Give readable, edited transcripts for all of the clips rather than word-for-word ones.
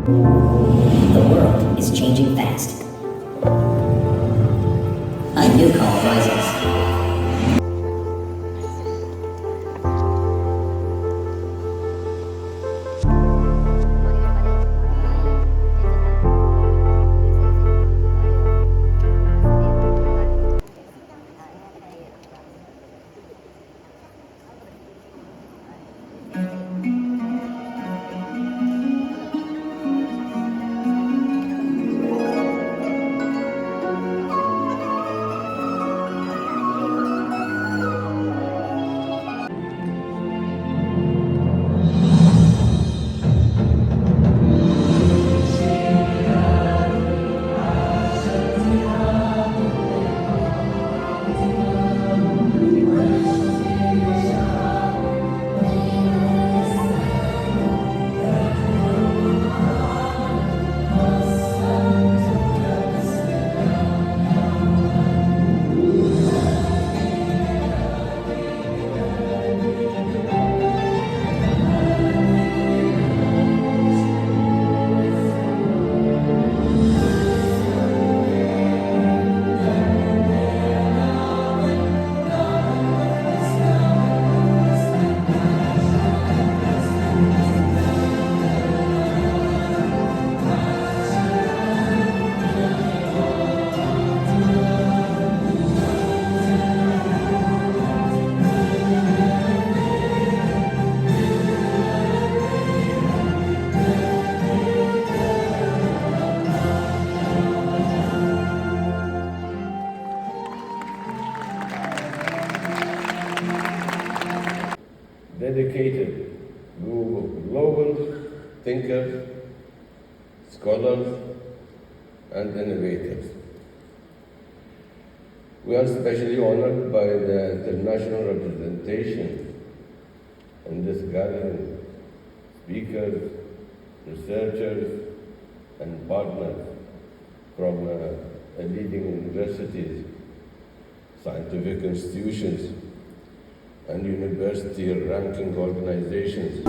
The world is changing fast. A new call rises. Dedicated global thinkers, scholars, and innovators. We are especially honored by the international representation in this gathering, speakers, researchers, and partners from leading universities, scientific institutions, and university-ranking organizations.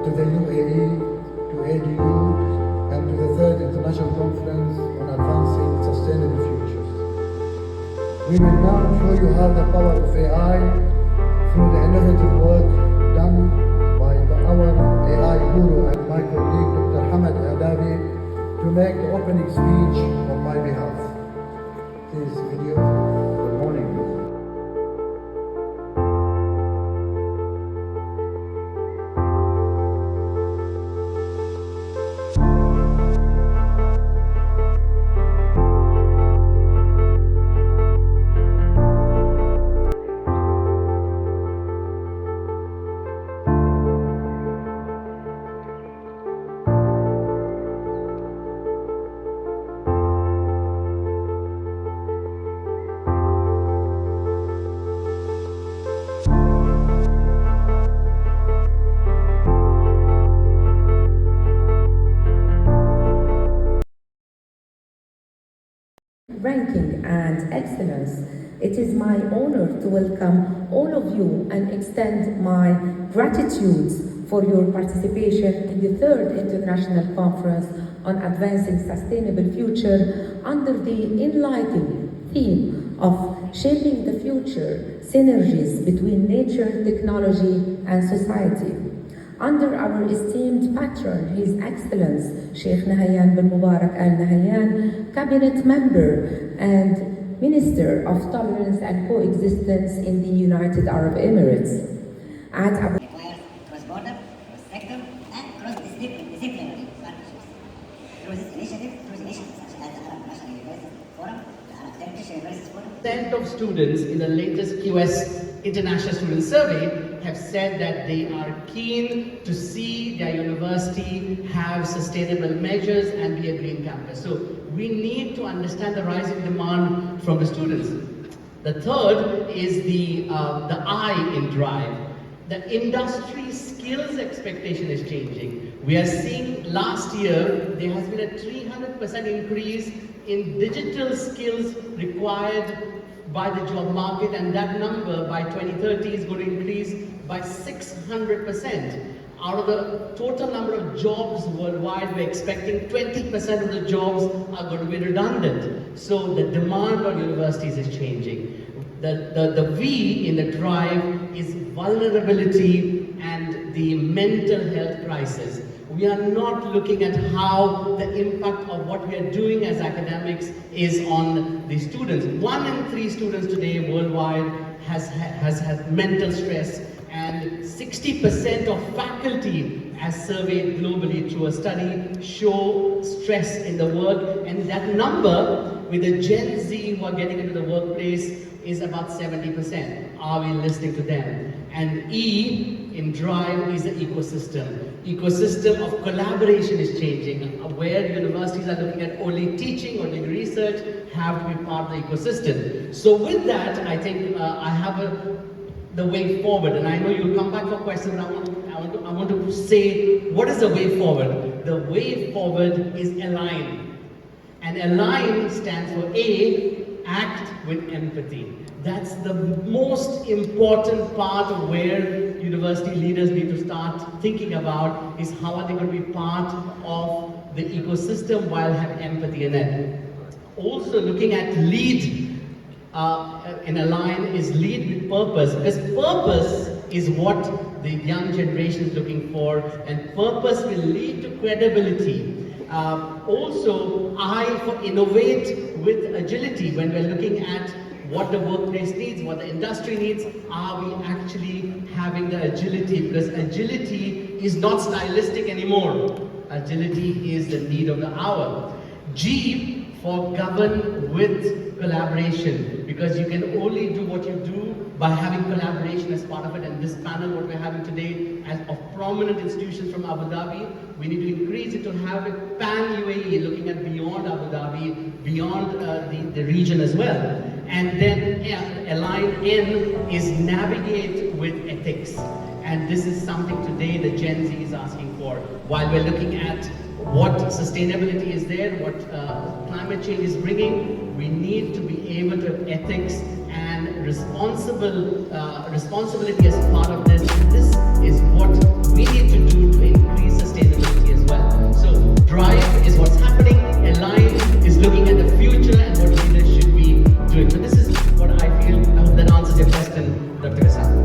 To the UAE, to ADU, and to the third International Conference on Advancing Sustainable Futures. We will now show you how the power of AI through the innovative work done by our AI guru and my colleague Dr. Ahmad to make the opening speech on my behalf. This video. Good morning. ranking and excellence. It is my honor to welcome all of you and extend my gratitude for your participation in the 3rd International Conference on Advancing Sustainable Future under the enlightening theme of Shaping the Future, Synergies between Nature, Technology and Society. Under our esteemed patron, His Excellence Sheikh Nahyan bin Mubarak Al Nahyan, Cabinet Member and Minister of Tolerance and Coexistence in the United Arab Emirates. At Abu Requires cross-border, cross-sector, and cross-disciplinary partnerships. Through this initiative, such as the Arab National University Forum, the Arab Turkish University Forum, % of students in the latest QS International Student Survey have said that they are keen to see their university have sustainable measures and be a green campus. So we need to understand the rising demand from the students. The third is the I in drive. The industry skills expectation is changing. We are seeing last year there has been a 300% increase in digital skills required by the job market, and that number by 2030 is going to increase by 600%. Out of the total number of jobs worldwide, we're expecting 20% of the jobs are going to be redundant. So the demand on universities is changing. The V in the drive is vulnerability and the mental health crisis. We are not looking at how the impact of what we are doing as academics is on the students. 1 in 3 students today worldwide has had mental stress, and 60% of faculty, as surveyed globally through a study, show stress in the work, and that number with the Gen Z who are getting into the workplace is about 70%. Are we listening to them? And E in drive is the ecosystem. Ecosystem of collaboration is changing, where universities are looking at only teaching or doing research, have to be part of the ecosystem. So with that, I think I have the way forward, and I know you'll come back for questions. I want to say, what is the way forward? The way forward is align. And align stands for A, act with empathy. That's the most important part of where university leaders need to start thinking about, is how are they going to be part of the ecosystem while having empathy in it. Also looking at lead in Align is lead with purpose, because purpose is what the young generation is looking for, and purpose will lead to credibility. Also, I for innovate with agility. When we're looking at what the workplace needs, what the industry needs, are we actually having the agility? Because agility is not stylistic anymore. Agility is the need of the hour. G for govern with collaboration, because you can only do what you do by having collaboration as part of it. And this panel, what we're having today, as of prominent institutions from Abu Dhabi, we need to increase it to have a pan-UAE, looking at beyond Abu Dhabi, beyond the region as well. And then Align N is navigate with ethics. And this is something today the Gen Z is asking for. While we're looking at what sustainability is there, what climate change is bringing, we need to be able to have ethics and responsibility as part of this. This is what we need to do to increase sustainability as well. So drive is what's happening, Align is looking at the future and what leaders should be doing. So this is what I feel. I hope that answers your question, Dr. Hassan.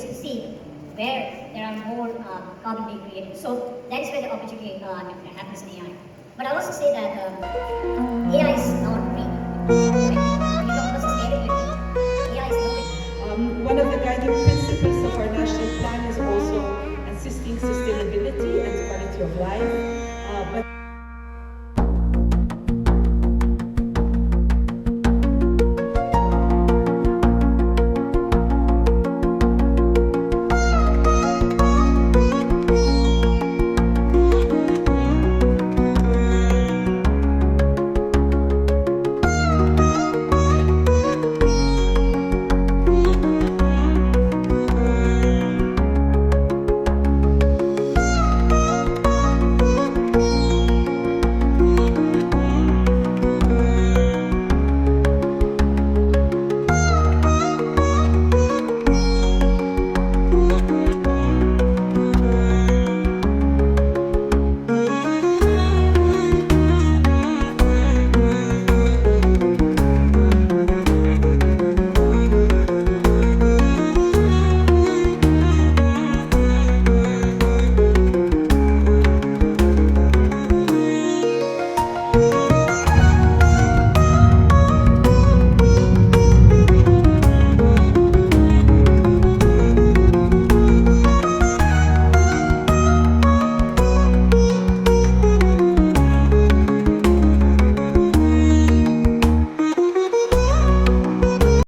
to see where there are more carbon being created. So that is where the opportunity happens in AI. But I also say that AI is not green. When you talk about sustainability, AI is not green. One of the guiding